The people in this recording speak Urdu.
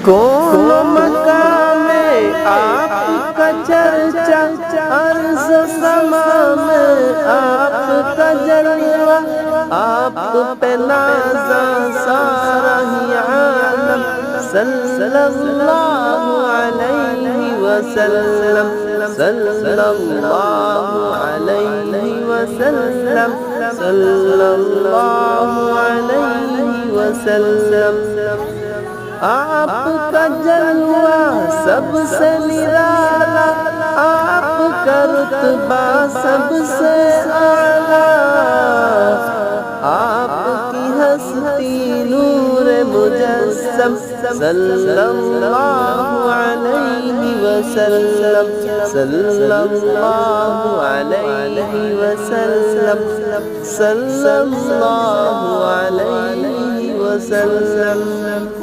کون مقام میں آپ کا چرچا، عرض سما میں آپ کا جلوہ، آپ پہ نازاں سارا ہی عالم، صلی اللہ علیہ وسلم، صلی اللہ علیہ وسلم، صلی اللہ علیہ وسلم۔ آپ کا جلوہ سب سے نرالا، آپ کا رتبہ سب سے اعلیٰ، آپ کی ہستی نور مجسم، صلی اللہ علیہ وسلم، صلی اللہ علیہ وسلم، صلی اللہ علیہ وسلم۔